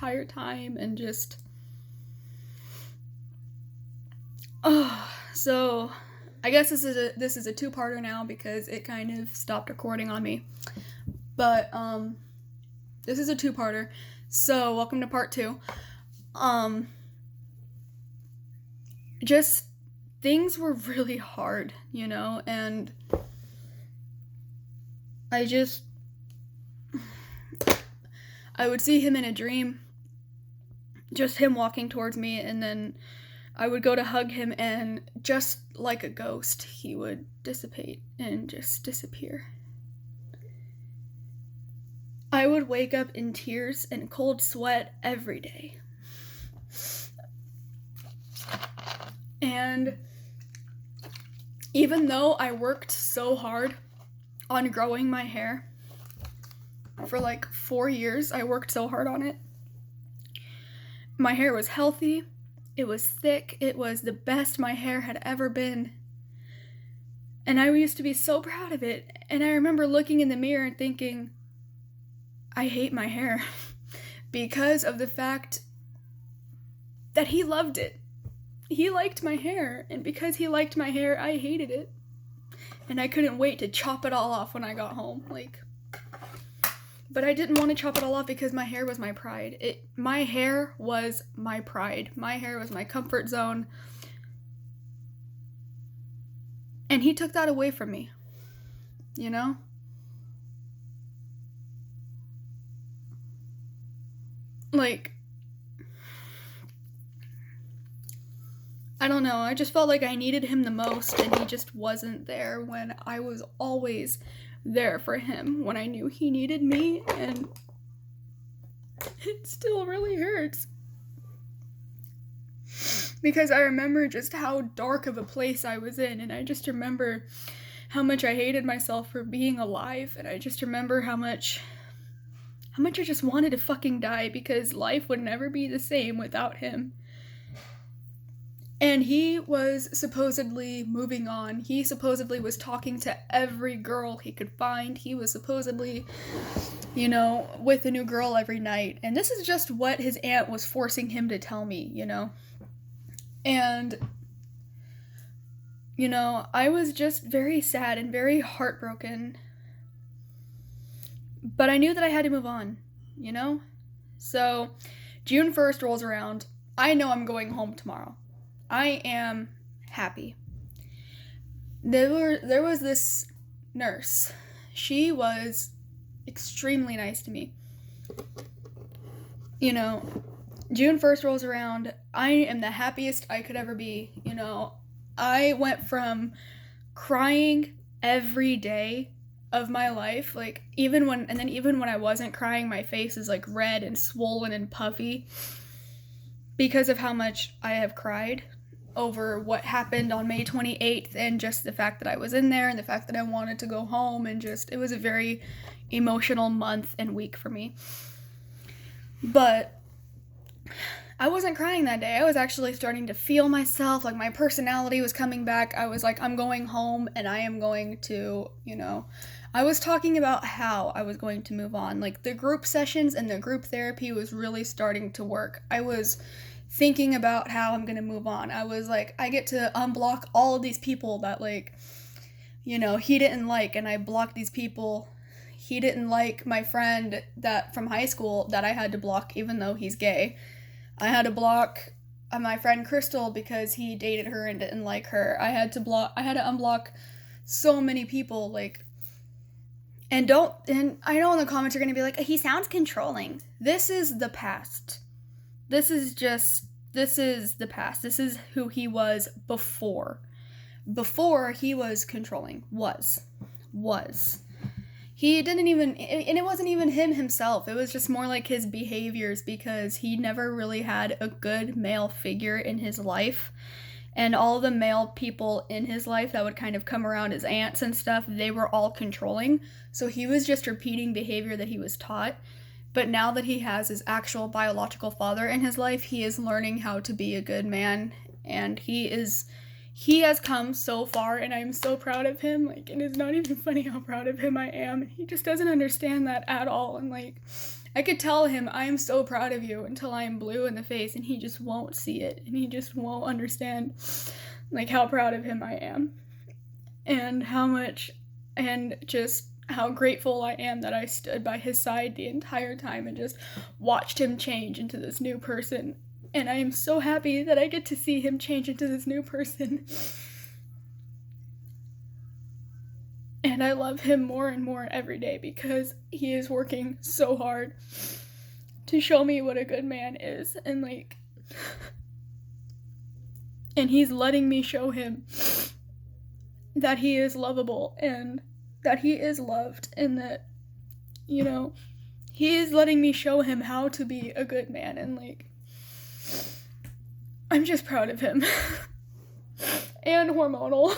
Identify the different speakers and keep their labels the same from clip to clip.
Speaker 1: entire time, and just, so I guess this is a two-parter now because it kind of stopped recording on me. But this is a two-parter. So welcome to part 2. Just things were really hard, and I would see him in a dream, just him walking towards me, and then I would go to hug him, and just like a ghost, he would dissipate and just disappear. I would wake up in tears and cold sweat every day. And even though I worked so hard on growing my hair, for like 4 years, I worked so hard on it. My hair was healthy, it was thick, it was the best my hair had ever been. And I used to be so proud of it. And I remember looking in the mirror and thinking, I hate my hair because of the fact that he loved it. He liked my hair, and because he liked my hair, I hated it. And I couldn't wait to chop it all off when I got home, but I didn't want to chop it all off because my hair was my pride. My hair was my pride. My hair was my comfort zone. And he took that away from me, I don't know, I just felt like I needed him the most, and he just wasn't there when I was always there for him when I knew he needed me, and it still really hurts. Because I remember just how dark of a place I was in, and I just remember how much I hated myself for being alive, and I just remember how much I just wanted to fucking die because life would never be the same without him. And he was supposedly moving on. He supposedly was talking to every girl he could find. He was supposedly, with a new girl every night. And this is just what his aunt was forcing him to tell me, And, I was just very sad and very heartbroken. But I knew that I had to move on, So, June 1st rolls around. I know I'm going home tomorrow. I am happy. There was this nurse. She was extremely nice to me. June 1st rolls around. I am the happiest I could ever be. I went from crying every day of my life, even when I wasn't crying, my face is red and swollen and puffy because of how much I have cried over what happened on May 28th, and just the fact that I was in there, and the fact that I wanted to go home, and it was a very emotional month and week for me. But I wasn't crying that day. I was actually starting to feel myself, my personality was coming back. I was I'm going home, and I am going to, I was talking about how I was going to move on. The group sessions and the group therapy was really starting to work. I was thinking about how I'm gonna move on. I was I get to unblock all of these people that he didn't like, and I blocked these people. He didn't like my friend that from high school that I had to block, even though he's gay. I had to block my friend Crystal because he dated her and didn't like her. I had to unblock so many people, and I know in the comments you're gonna be he sounds controlling. This is the past. This is the past. This is who he was before. Before he was controlling. Was. He didn't even, and it wasn't even him himself. It was just more his behaviors, because he never really had a good male figure in his life. And all the male people in his life that would kind of come around, his aunts and stuff, they were all controlling. So he was just repeating behavior that he was taught. But now that he has his actual biological father in his life, he is learning how to be a good man, and he has come so far, and I'm so proud of him. And it's not even funny how proud of him I am. He just doesn't understand that at all, and I could tell him, I am so proud of you, until I am blue in the face, and he just won't see it, and he just won't understand, like, how proud of him I am, and how much, and just how grateful I am that I stood by his side the entire time and just watched him change into this new person. And I am so happy that I get to see him change into this new person. And I love him more and more every day, because he is working so hard to show me what a good man is. And like, and he's letting me show him that he is lovable, and that he is loved, and that, you know, he is letting me show him how to be a good man. And like, I'm just proud of him. And hormonal.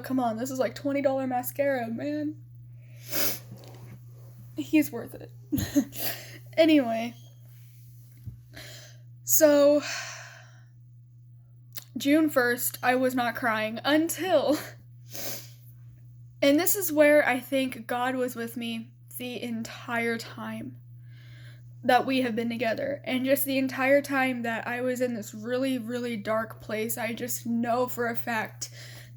Speaker 1: Come on, this is like $20 mascara, man. He's worth it. Anyway, so June 1st, I was not crying until, and this is where I think God was with me the entire time that we have been together, and just the entire time that I was in this really, really dark place. I just know for a fact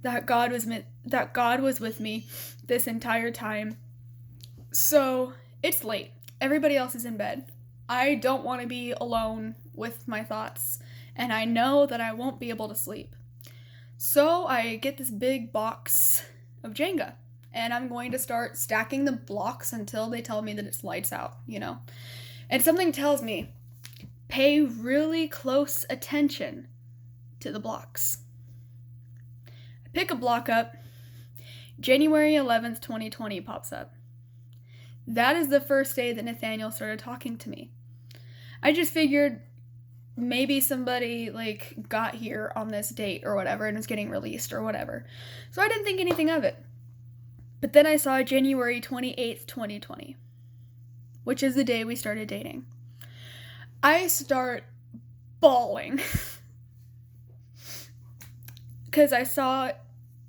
Speaker 1: that God was with me this entire time. So it's late. Everybody else is in bed. I don't want to be alone with my thoughts, and I know that I won't be able to sleep. So I get this big box of Jenga, and I'm going to start stacking the blocks until they tell me that it's lights out, you know? And something tells me, pay really close attention to the blocks. I pick a block up, January 11th, 2020 pops up. That is the first day that Nathaniel started talking to me. I just figured maybe somebody like got here on this date or whatever and was getting released or whatever. So I didn't think anything of it. But then I saw January 28th, 2020, which is the day we started dating. I start bawling because I saw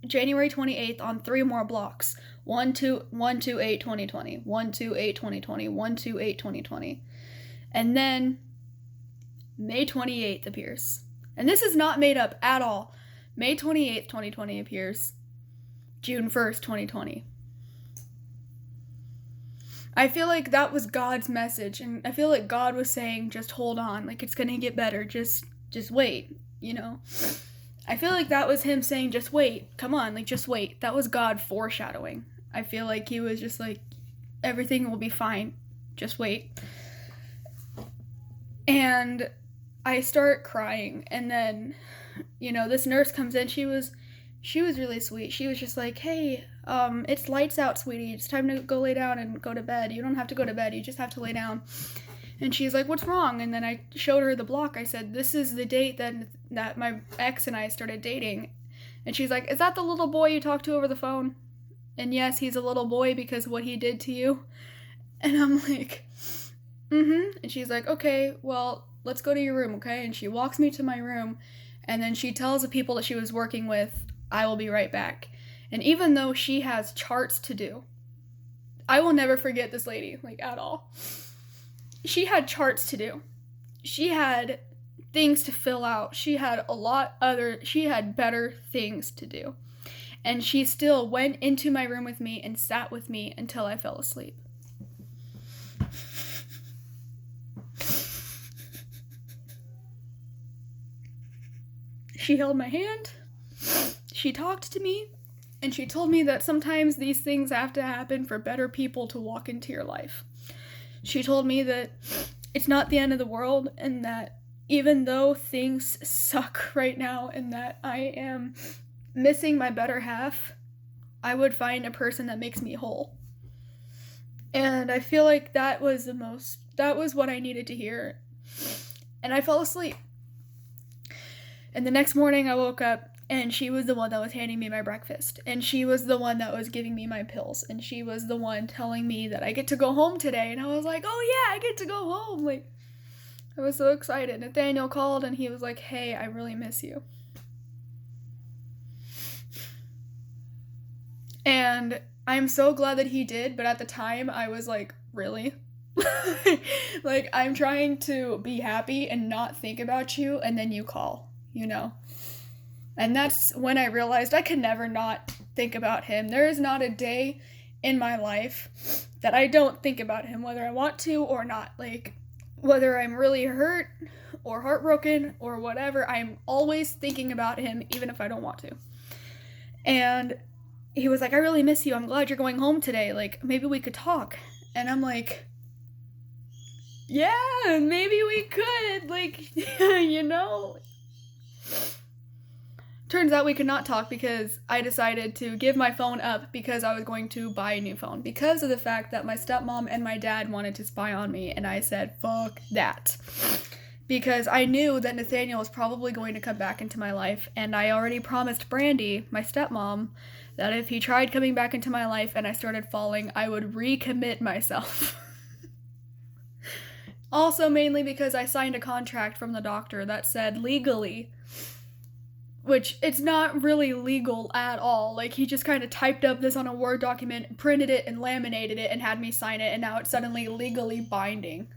Speaker 1: January 28th on 3 more blocks. 128-2020, 128-2020, 128-2020. And then May 28th appears. And this is not made up at all. May 28th, 2020 appears. June 1st, 2020. I feel like that was God's message, and I feel like God was saying, just hold on, like it's gonna get better, just wait, you know? I feel like that was him saying, just wait, come on, like just wait. That was God foreshadowing. I feel like he was just like, everything will be fine, just wait. And I start crying, and then, you know, this nurse comes in. She was really sweet. She was just like, hey, it's lights out, sweetie. It's time to go lay down and go to bed. You don't have to go to bed. You just have to lay down. And she's like, what's wrong? And then I showed her the block. I said, this is the date that my ex and I started dating. And she's like, is that the little boy you talked to over the phone? And yes, he's a little boy because what he did to you. And I'm like, mm-hmm. And she's like, okay, well, let's go to your room, okay? And she walks me to my room, and then she tells the people that she was working with, I will be right back. And even though she has charts to do, I will never forget this lady, like, at all. She had charts to do. She had things to fill out. She had better things to do. And she still went into my room with me and sat with me until I fell asleep. She held my hand, she talked to me, and she told me that sometimes these things have to happen for better people to walk into your life. She told me that it's not the end of the world, and that even though things suck right now and that I am missing my better half, I would find a person that makes me whole. And I feel like that was what I needed to hear. And I fell asleep. And the next morning I woke up, and she was the one that was handing me my breakfast. And she was the one that was giving me my pills. And she was the one telling me that I get to go home today. And I was like, oh yeah, I get to go home. Like, I was so excited. Nathaniel called, and he was like, hey, I really miss you. And I'm so glad that he did, but at the time I was like, really? Like, I'm trying to be happy and not think about you, and then you call, you know? And that's when I realized I could never not think about him. There is not a day in my life that I don't think about him, whether I want to or not. Like, whether I'm really hurt or heartbroken or whatever, I'm always thinking about him, even if I don't want to. And he was like, I really miss you. I'm glad you're going home today. Like, maybe we could talk. And I'm like, yeah, maybe we could. Like, you know? Turns out we could not talk because I decided to give my phone up because I was going to buy a new phone. Because of the fact that my stepmom and my dad wanted to spy on me. And I said, fuck that. Because I knew that Nathaniel was probably going to come back into my life. And I already promised Brandy, my stepmom, that if he tried coming back into my life and I started falling, I would recommit myself. Also, mainly because I signed a contract from the doctor that said legally, which it's not really legal at all. Like, he just kind of typed up this on a Word document, printed it, and laminated it, and had me sign it, and now it's suddenly legally binding.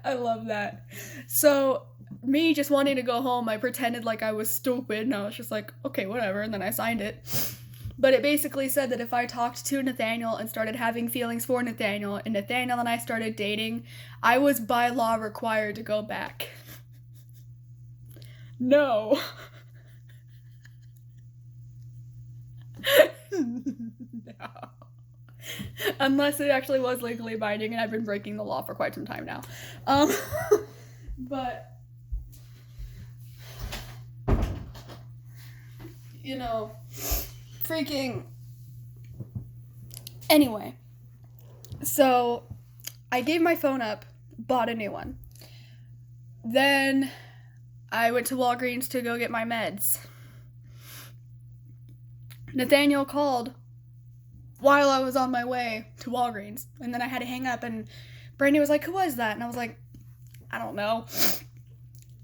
Speaker 1: I love that. So, me just wanting to go home, I pretended like I was stupid, and I was just like, okay, whatever, and then I signed it. But it basically said that if I talked to Nathaniel and started having feelings for Nathaniel, and Nathaniel and I started dating, I was by law required to go back. No. No. Unless it actually was legally binding and I've been breaking the law for quite some time now. But, you know, freaking... Anyway, so I gave my phone up, bought a new one. Then I went to Walgreens to go get my meds. Nathaniel called while I was on my way to Walgreens, and then I had to hang up, and Brandy was like, who was that? And I was like, I don't know.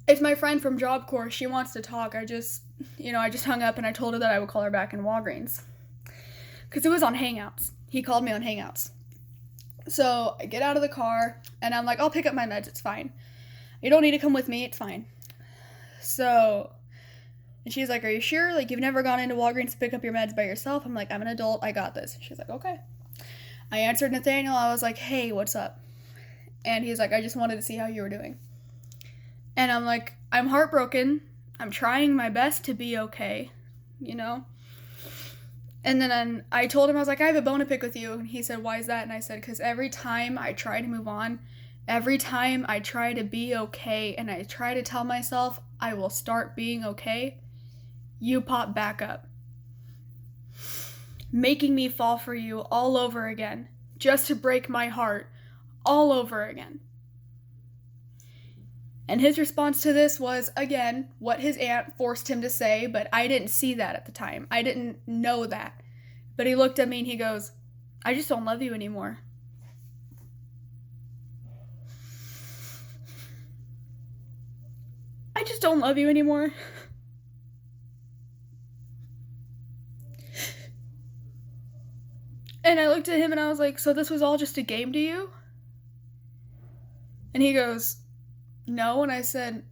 Speaker 1: It's my friend from Job Corps. She wants to talk. I just hung up, and I told her that I would call her back in Walgreens. Because it was on Hangouts. He called me on Hangouts. So I get out of the car, and I'm like, I'll pick up my meds. It's fine. You don't need to come with me. It's fine. So, and she's like, are you sure? Like, you've never gone into Walgreens to pick up your meds by yourself? I'm like, I'm an adult. I got this. She's like, okay. I answered Nathaniel. I was like, hey, what's up? And he's like, I just wanted to see how you were doing. And I'm like, I'm heartbroken. I'm trying my best to be okay, you know? And then I told him, I was like, I have a bone to pick with you. And he said, why is that? And I said, because every time I try to move on, every time I try to be okay, and I try to tell myself I will start being okay, you pop back up. Making me fall for you all over again, just to break my heart all over again. And his response to this was, again, what his aunt forced him to say, but I didn't see that at the time. I didn't know that. But he looked at me and he goes, I just don't love you anymore. I just don't love you anymore. And I looked at him and I was like, so this was all just a game to you? And he goes, no. And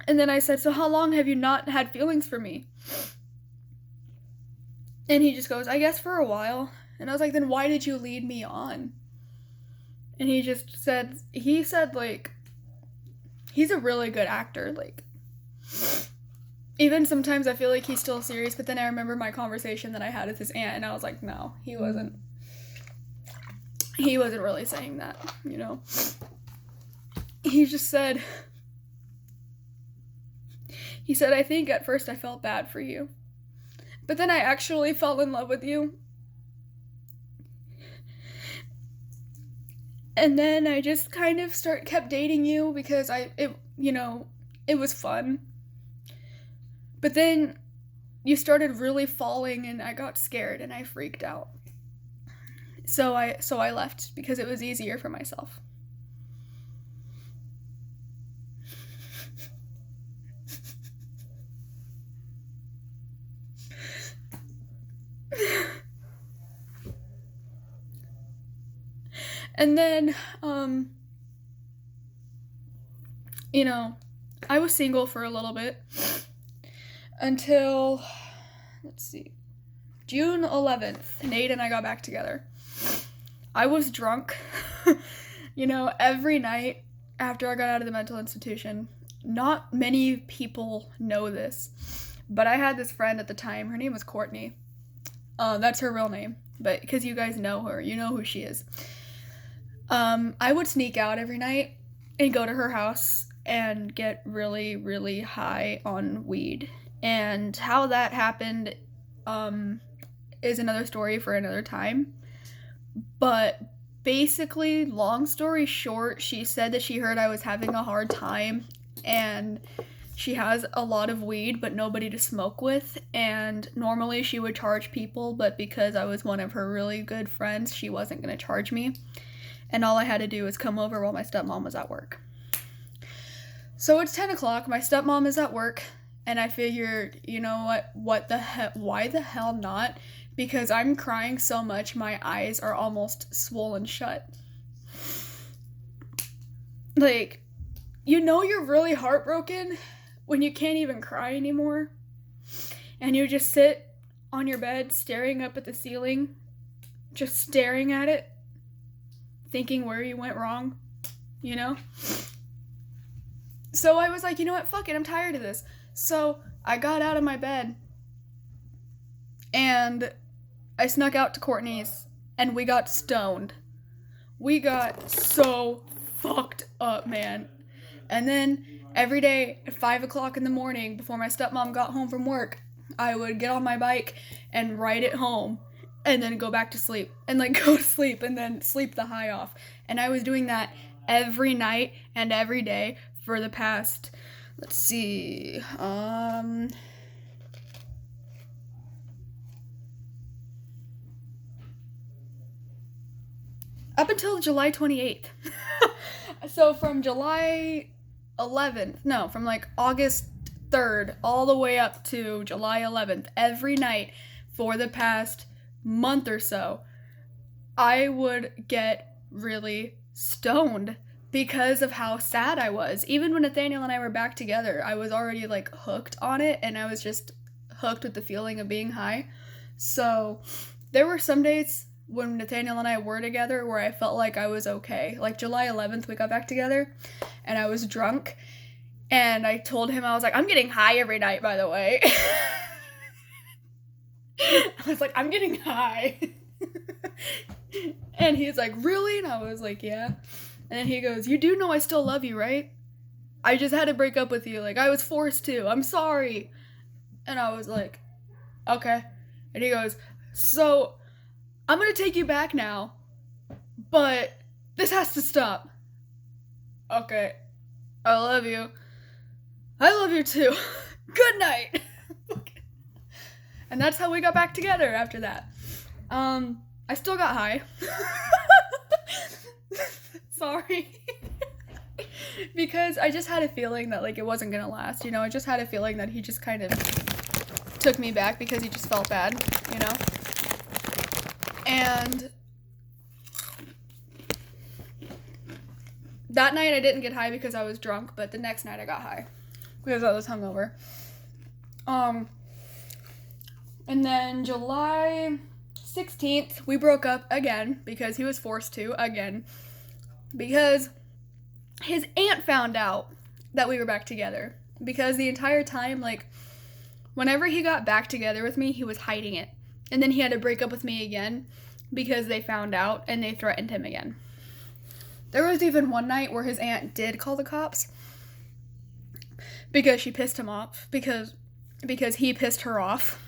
Speaker 1: then I said, so how long have you not had feelings for me? And he just goes, I guess for a while. And I was like, then why did you lead me on? And he said, like, he's a really good actor. Like, even sometimes I feel like he's still serious, but then I remember my conversation that I had with his aunt, and I was like, no, he wasn't really saying that, you know? He said, I think at first I felt bad for you, but then I actually fell in love with you. And then I just kind of kept dating you because it was fun. But then you started really falling and I got scared and I freaked out. So I left because it was easier for myself. And then, you know, I was single for a little bit until, let's see, June 11th, Nate and I got back together. I was drunk, every night after I got out of the mental institution. Not many people know this, but I had this friend at the time. Her name was Courtney. That's her real name, but because you guys know her, you know who she is. I would sneak out every night and go to her house and get really, really high on weed. And how that happened is another story for another time. But basically, long story short, she said that she heard I was having a hard time and she has a lot of weed but nobody to smoke with, and normally she would charge people, but because I was one of her really good friends, she wasn't going to charge me, and all I had to do was come over while my stepmom was at work. So it's 10 o'clock, my stepmom is at work, and I figured, you know what the hell, why the hell not? Because I'm crying so much, my eyes are almost swollen shut. Like, you're really heartbroken when you can't even cry anymore, and you just sit on your bed staring up at the ceiling, just staring at it, thinking where you went wrong, So I was like, you know what, fuck it, I'm tired of this. So I got out of my bed, and I snuck out to Courtney's, and we got stoned. We got so fucked up, man. And then every day at 5 o'clock in the morning, before my stepmom got home from work, I would get on my bike and ride it home, and then go back to sleep, and go to sleep, and then sleep the high off. And I was doing that every night and every day for the past, let's see, up until July 28th. So from from August 3rd all the way up to July 11th, every night for the past month or so, I would get really stoned because of how sad I was. Even when Nathaniel and I were back together, I was already hooked on it, and I was just hooked with the feeling of being high. So there were some days when Nathaniel and I were together where I felt like I was okay. Like July 11th, we got back together, and I was drunk, and I told him, I was like, I'm getting high every night, by the way. I was like, I'm getting high. And he's like, really? And I was like, yeah. And then he goes, you do know I still love you, right? I just had to break up with you. I was forced to. I'm sorry. And I was like, okay. And he goes, so I'm gonna take you back now, but this has to stop. Okay. I love you. I love you too. Good night. And that's how we got back together after that. I still got high. Sorry. Because I just had a feeling that it wasn't gonna last, I just had a feeling that he just kind of took me back because he just felt bad, And that night I didn't get high because I was drunk, but the next night I got high because I was hungover. And then July 16th, we broke up again because he was forced to again, because his aunt found out that we were back together, because the entire time, whenever he got back together with me, he was hiding it. And then he had to break up with me again because they found out and they threatened him again. There was even one night where his aunt did call the cops because she pissed him off, because he pissed her off.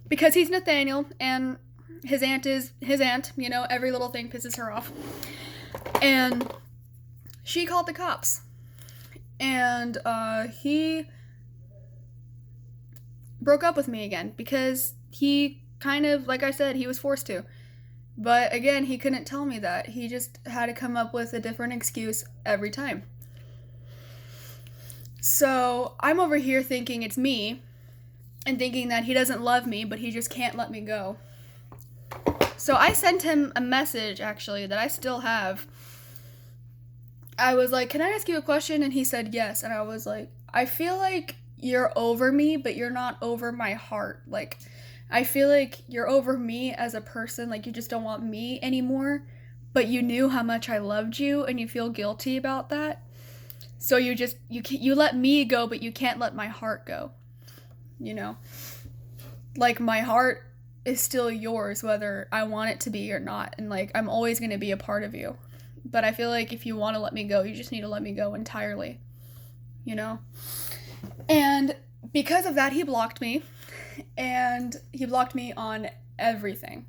Speaker 1: Because he's Nathaniel and his aunt is his aunt, every little thing pisses her off. And she called the cops. And he broke up with me again because he kind of, like I said, he was forced to. But again, he couldn't tell me that. He just had to come up with a different excuse every time. So I'm over here thinking it's me and thinking that he doesn't love me, but he just can't let me go. So I sent him a message, actually, that I still have. I was like, can I ask you a question? And he said yes. And I was like, I feel like you're over me, but you're not over my heart. Like, I feel like you're over me as a person. Like, you just don't want me anymore. But you knew how much I loved you, and you feel guilty about that. So you let me go, but you can't let my heart go. You know? Like, my heart is still yours, whether I want it to be or not. And, like, I'm always going to be a part of you. But I feel like if you want to let me go, you just need to let me go entirely. You know? And because of that, he blocked me. And he blocked me on everything.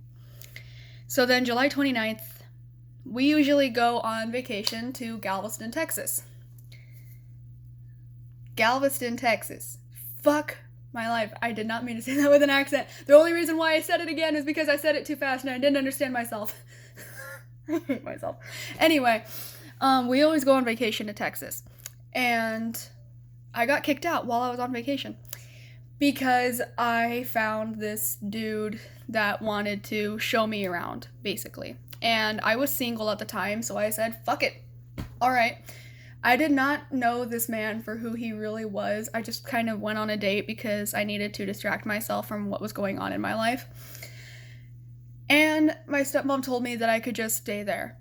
Speaker 1: So then July 29th, we usually go on vacation to Galveston, Texas. Galveston, Texas. Fuck my life. I did not mean to say that with an accent. The only reason why I said it again is because I said it too fast and I didn't understand myself. I hate myself. Anyway, we always go on vacation to Texas. And I got kicked out while I was on vacation. Because I found this dude that wanted to show me around, basically. And I was single at the time, so I said, fuck it. All right. I did not know this man for who he really was. I just kind of went on a date because I needed to distract myself from what was going on in my life. And my stepmom told me that I could just stay there.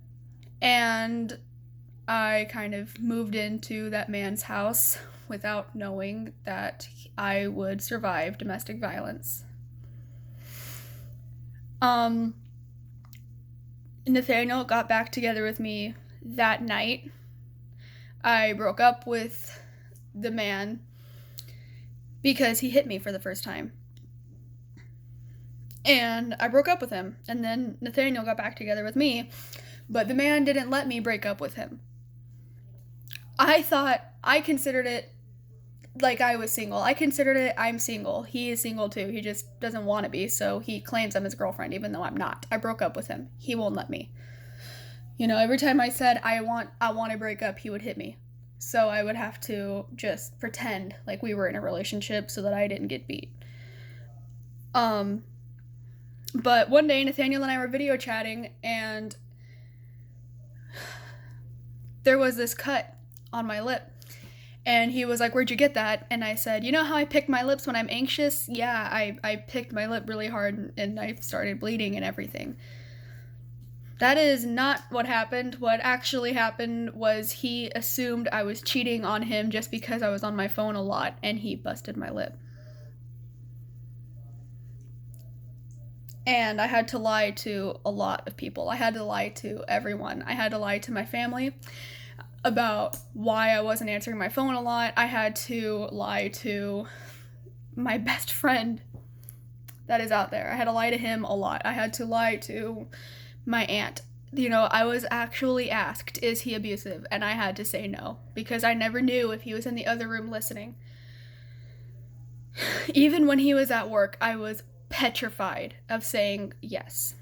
Speaker 1: And I kind of moved into that man's house without knowing that I would survive domestic violence. Nathaniel got back together with me that night. I broke up with the man because he hit me for the first time. And I broke up with him. And then Nathaniel got back together with me. But the man didn't let me break up with him. I considered it like I was single. I considered it I'm single. He is single too. He just doesn't want to be, so he claims I'm his girlfriend even though I'm not. I broke up with him. He won't let me. You know, every time I said I want to break up, he would hit me. So I would have to just pretend like we were in a relationship so that I didn't get beat. But one day Nathaniel and I were video chatting and there was this cut on my lip. And he was like, where'd you get that? And I said, you know how I pick my lips when I'm anxious? Yeah, I picked my lip really hard and I started bleeding and everything. That is not what happened. What actually happened was he assumed I was cheating on him just because I was on my phone a lot and he busted my lip. And I had to lie to a lot of people. I had to lie to everyone. I had to lie to my family about why I wasn't answering my phone a lot. I had to lie to my best friend that is out there. I had to lie to him a lot. I had to lie to my aunt. You know, I was actually asked, is he abusive? And I had to say no, because I never knew if he was in the other room listening. Even when he was at work, I was petrified of saying yes,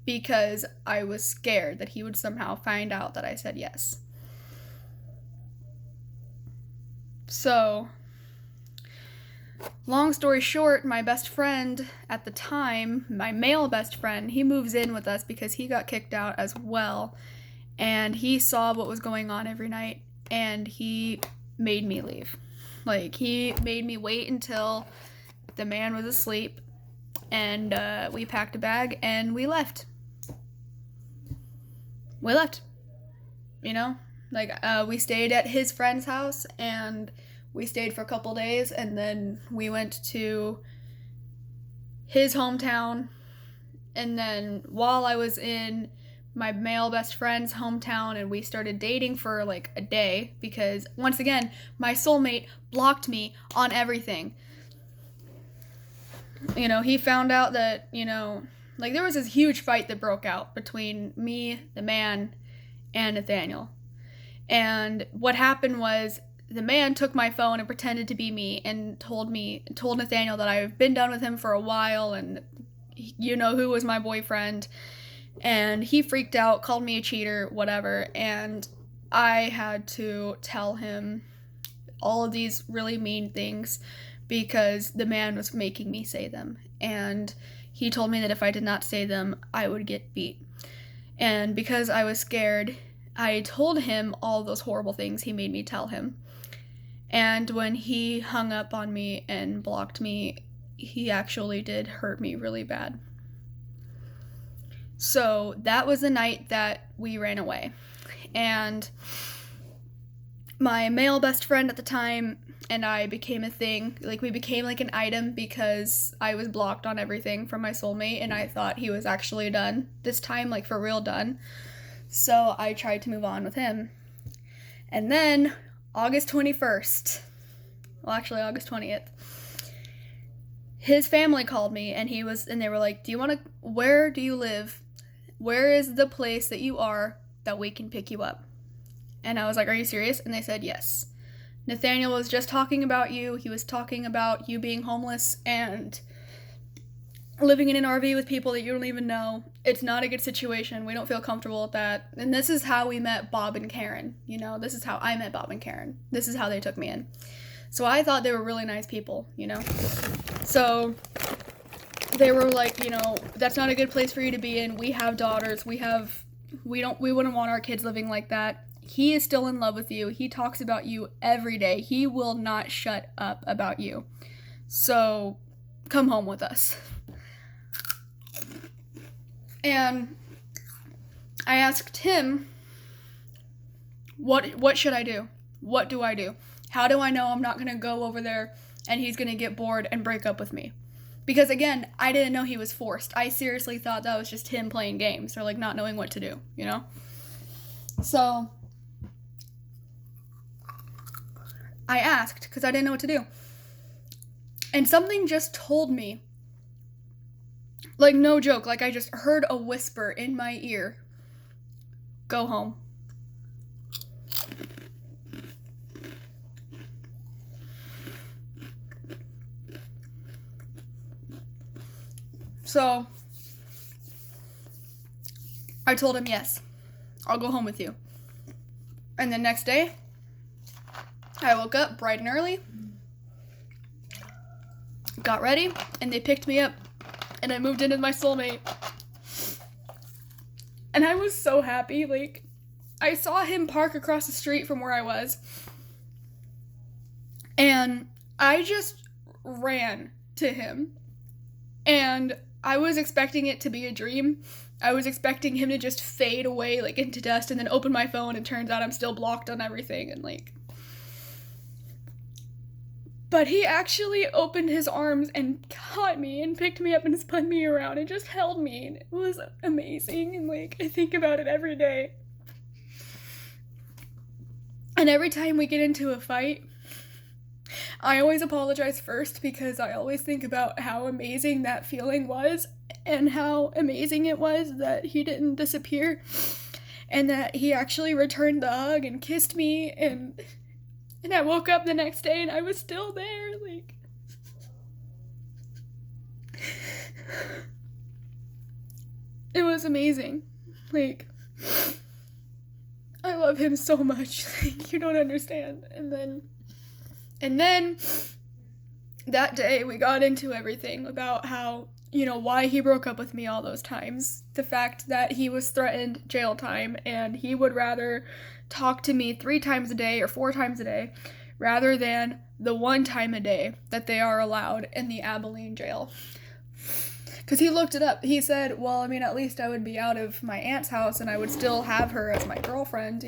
Speaker 1: because I was scared that he would somehow find out that I said yes. So, long story short, my best friend at the time, my male best friend, he moves in with us because he got kicked out as well. And he saw what was going on every night and he made me leave. Like, he made me wait until the man was asleep and we packed a bag and we left. You know? Like, we stayed at his friend's house, and we stayed for a couple days, and then we went to his hometown, and then while I was in my male best friend's hometown, and we started dating for, like, a day, because, once again, my soulmate blocked me on everything. You know, he found out that, you know, like, there was this huge fight that broke out between me, the man, and Nathaniel. And what happened was the man took my phone and pretended to be me and told Nathaniel that I've been done with him for a while and you know who was my boyfriend. And he freaked out, called me a cheater, whatever. And I had to tell him all of these really mean things because the man was making me say them. And he told me that if I did not say them, I would get beat. And because I was scared, I told him all those horrible things he made me tell him. And when he hung up on me and blocked me, he actually did hurt me really bad. So that was the night that we ran away. And my male best friend at the time and I became a thing. Like, we became like an item because I was blocked on everything from my soulmate, and I thought he was actually done this time, like for real done. So I tried to move on with him. And then August 21st, well, actually August 20th, his family called me, and they were like, where do you live? Where is the place that you are that we can pick you up? And I was like, are you serious? And they said, yes. Nathaniel was just talking about you. He was talking about you being homeless and living in an RV with people that you don't even know. It's not a good situation. We don't feel comfortable with that. And this is how we met Bob and Karen. This is how I met Bob and Karen. This is how they took me in. So I thought they were really nice people, So they were like, that's not a good place for you to be in. We have daughters. We wouldn't want our kids living like that. He is still in love with you. He talks about you every day. He will not shut up about you. So come home with us. And I asked him, what should I do? What do I do? How do I know I'm not going to go over there and he's going to get bored and break up with me? Because again, I didn't know he was forced. I seriously thought that was just him playing games or like not knowing what to do, So I asked because I didn't know what to do. And something just told me, like no joke, like I just heard a whisper in my ear, go home. So I told him, yes, I'll go home with you. And the next day, I woke up bright and early, got ready, and they picked me up, and I moved in with my soulmate. And I was so happy. Like, I saw him park across the street from where I was, and I just ran to him. And I was expecting it to be a dream. I was expecting him to just fade away, like, into dust, and then open my phone, and turns out I'm still blocked on everything, and, like... But he actually opened his arms and caught me and picked me up and spun me around and just held me, and it was amazing, and, like, I think about it every day. And every time we get into a fight, I always apologize first because I always think about how amazing that feeling was and how amazing it was that he didn't disappear and that he actually returned the hug and kissed me, and I woke up the next day and I was still there, like... It was amazing. Like, I love him so much. Like, you don't understand. And then that day we got into everything about how, why he broke up with me all those times. The fact that he was threatened jail time and he would rather talk to me 3 times a day or 4 times a day rather than the 1 time a day that they are allowed in the Abilene jail. Because he looked it up. He said, well, I mean, at least I would be out of my aunt's house and I would still have her as my girlfriend,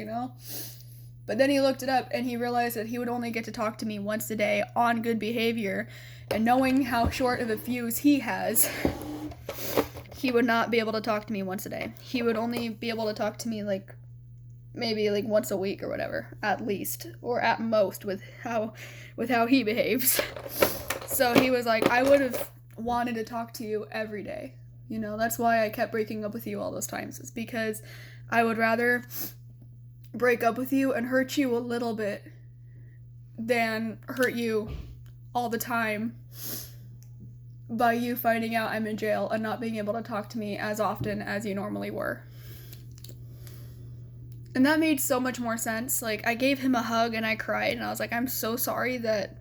Speaker 1: But then he looked it up and he realized that he would only get to talk to me once a day on good behavior. And knowing how short of a fuse he has, he would not be able to talk to me once a day. He would only be able to talk to me maybe once a week or whatever, at least, or at most with how he behaves. So he was like, I would have wanted to talk to you every day. That's why I kept breaking up with you all those times. It's because I would rather break up with you and hurt you a little bit than hurt you all the time by you finding out I'm in jail and not being able to talk to me as often as you normally were. And that made so much more sense. Like, I gave him a hug and I cried and I was like, I'm so sorry that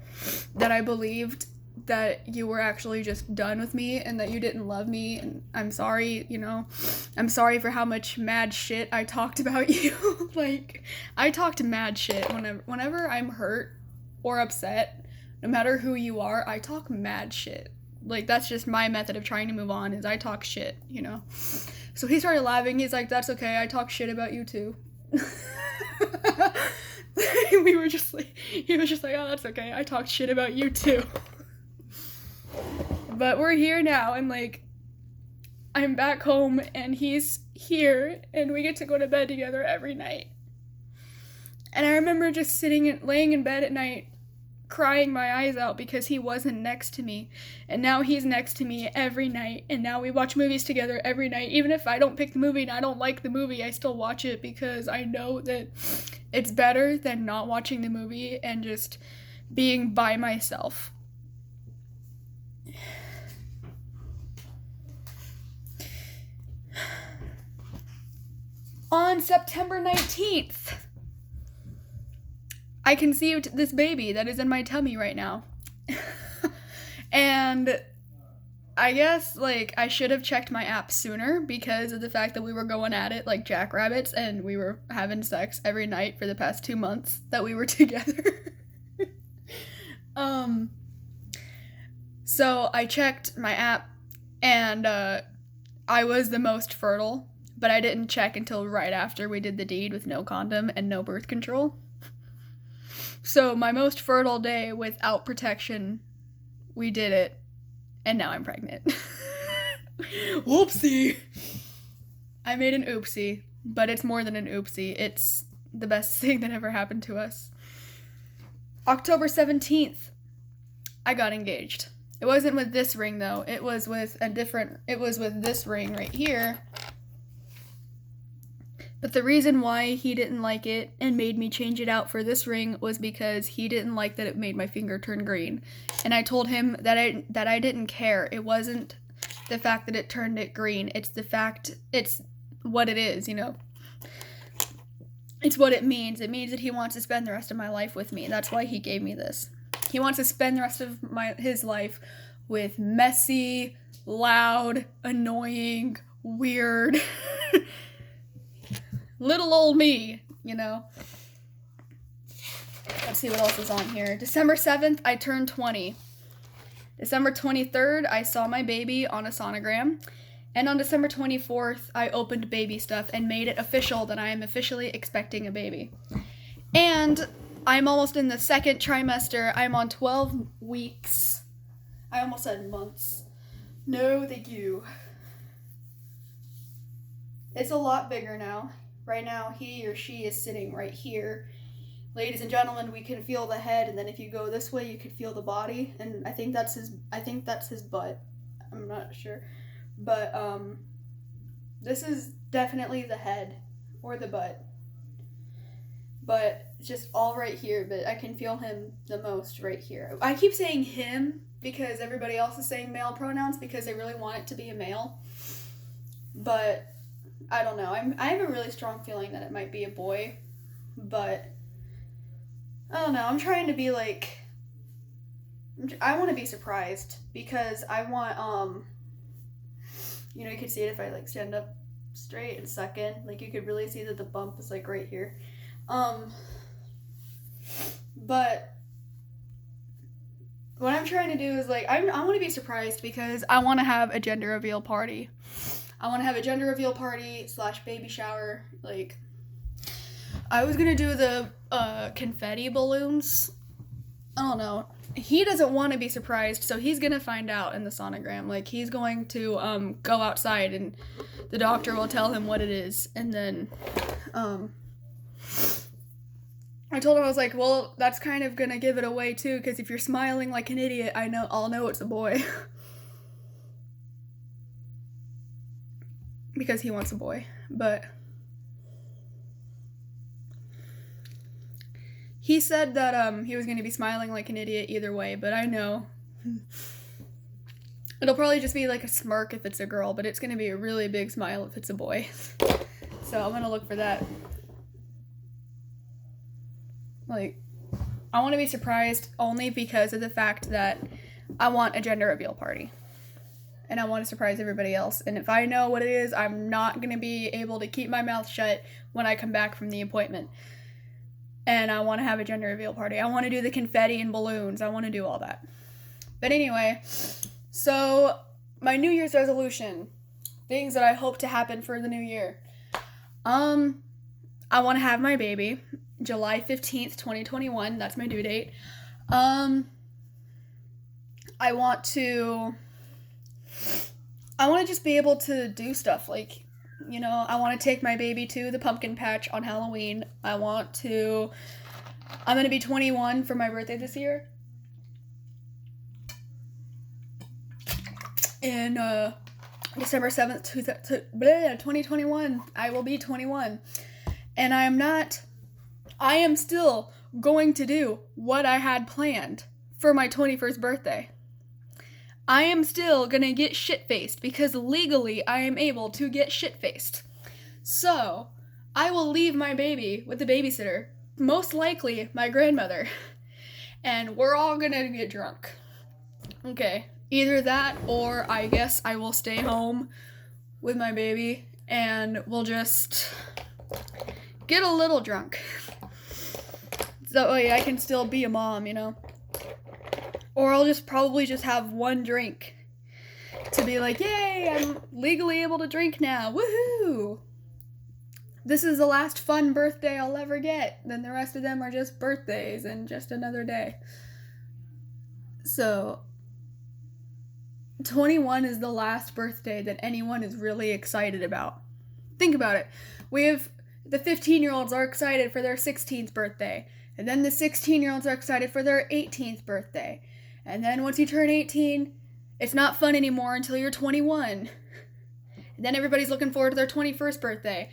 Speaker 1: I believed that you were actually just done with me and that you didn't love me, and I'm sorry, you know. I'm sorry for how much mad shit I talked about you. Like, I talked mad shit whenever I'm hurt or upset, no matter who you are, I talk mad shit. Like, that's just my method of trying to move on, is I talk shit, you know. So he started laughing. He's like, that's okay, I talk shit about you too. He was just like, oh, that's okay, I talked shit about you too. But we're here now, and like, I'm back home and he's here and we get to go to bed together every night. And I remember just laying in bed at night crying my eyes out because he wasn't next to me, and now he's next to me every night, and now we watch movies together every night. Even if I don't pick the movie and I don't like the movie, I still watch it because I know that it's better than not watching the movie and just being by myself. On September 19th, I conceived this baby that is in my tummy right now. And I guess, like, I should have checked my app sooner because of the fact that we were going at it like jackrabbits and we were having sex every night for the past 2 months that we were together. So I checked my app and I was the most fertile, but I didn't check until right after we did the deed with no condom and no birth control. So my most fertile day without protection, we did it, and now I'm pregnant. Whoopsie! I made an oopsie, but it's more than an oopsie. It's the best thing that ever happened to us. October 17th, I got engaged. It wasn't with this ring, though. It was with this ring right here. But the reason why he didn't like it and made me change it out for this ring was because he didn't like that it made my finger turn green. And I told him that I didn't care. It wasn't the fact that it turned it green. It's what it is, you know. It's what it means. It means that he wants to spend the rest of my life with me. That's why he gave me this. He wants to spend the rest of his life with messy, loud, annoying, weird... little old me, you know. Let's see what else is on here. December 7th, I turned 20. December 23rd, I saw my baby on a sonogram. And on December 24th, I opened baby stuff and made it official that I am officially expecting a baby. And I'm almost in the second trimester. I'm on 12 weeks. I almost said months. No, thank you. It's a lot bigger now. Right now, he or she is sitting right here. Ladies and gentlemen, we can feel the head, and then if you go this way, you can feel the body. And I think that's his butt. I'm not sure. But, this is definitely the head, or the butt. But it's just all right here, but I can feel him the most right here. I keep saying him because everybody else is saying male pronouns because they really want it to be a male. But... I don't know. I have a really strong feeling that it might be a boy, but I don't know. I'm trying to be like, I want to be surprised because I want, you know, you could see it if I like stand up straight and suck in. Like you could really see that the bump is like right here. But what I'm trying to do is like, I want to be surprised because I want to have a gender reveal party. I want to have a gender reveal party / baby shower. Like, I was going to do the confetti balloons. I don't know. He doesn't want to be surprised, so he's going to find out in the sonogram. Like, he's going to go outside, and the doctor will tell him what it is. And then I told him, I was like, well, that's kind of going to give it away, too, because if you're smiling like an idiot, I'll know it's a boy. Because he wants a boy, but he said that he was going to be smiling like an idiot either way, but I know it'll probably just be like a smirk if it's a girl, but it's going to be a really big smile if it's a boy. So I'm going to look for that. Like, I want to be surprised only because of the fact that I want a gender reveal party. And I want to surprise everybody else. And if I know what it is, I'm not going to be able to keep my mouth shut when I come back from the appointment. And I want to have a gender reveal party. I want to do the confetti and balloons. I want to do all that. But anyway, so my New Year's resolution, things that I hope to happen for the new year. I want to have my baby July 15th, 2021. That's my due date. I want to just be able to do stuff like, you know, I want to take my baby to the pumpkin patch on Halloween. I'm going to be 21 for my birthday this year. In December 7th, 2021, I will be 21. And I am still going to do what I had planned for my 21st birthday. I am still gonna get shit-faced because legally I am able to get shit-faced. So, I will leave my baby with the babysitter, most likely my grandmother, and we're all gonna get drunk. Okay, either that or I guess I will stay home with my baby and we'll just get a little drunk. That way I can still be a mom, you know? Or I'll probably just have one drink to be like, yay, I'm legally able to drink now. Woohoo! This is the last fun birthday I'll ever get. Then the rest of them are just birthdays and just another day. So, 21 is the last birthday that anyone is really excited about. Think about it. We have the 15-year-olds are excited for their 16th birthday. And then the 16-year-olds are excited for their 18th birthday. And then once you turn 18, it's not fun anymore until you're 21. And then everybody's looking forward to their 21st birthday.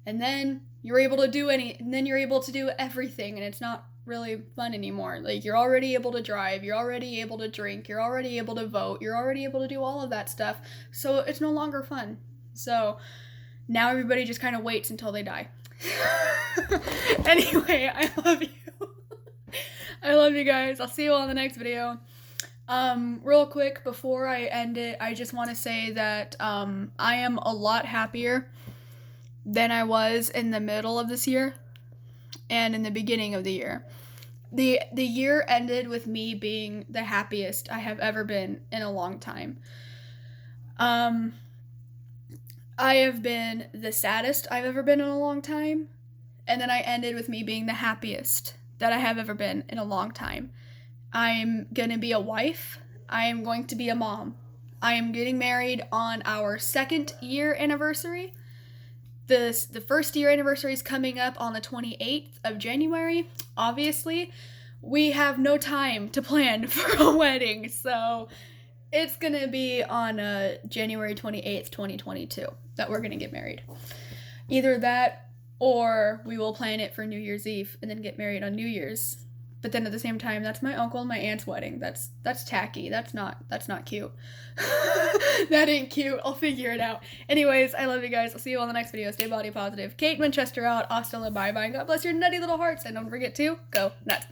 Speaker 1: And then you're able to do everything, and it's not really fun anymore. Like, you're already able to drive, you're already able to drink, you're already able to vote, you're already able to do all of that stuff. So it's no longer fun. So now everybody just kind of waits until they die. Anyway, I love you. I love you guys. I'll see you all in the next video. Real quick, before I end it, I just want to say that I am a lot happier than I was in the middle of this year and in the beginning of the year. The year ended with me being the happiest I have ever been in a long time. I have been the saddest I've ever been in a long time, and then I ended with me being the happiest that I have ever been in a long time. I'm gonna be a wife. I am going to be a mom. I am getting married on our 2nd year anniversary. The first year anniversary is coming up on the 28th of January. Obviously, we have no time to plan for a wedding, so it's gonna be on January 28th, 2022 that we're gonna get married. Either that or we will plan it for New Year's Eve and then get married on New Year's. But then at the same time, that's my uncle and my aunt's wedding. That's tacky. That's not cute. That ain't cute. I'll figure it out. Anyways, I love you guys. I'll see you all in the next video. Stay body positive. Kate Winchester out. Hasta la bye bye. God bless your nutty little hearts. And don't forget to go nuts.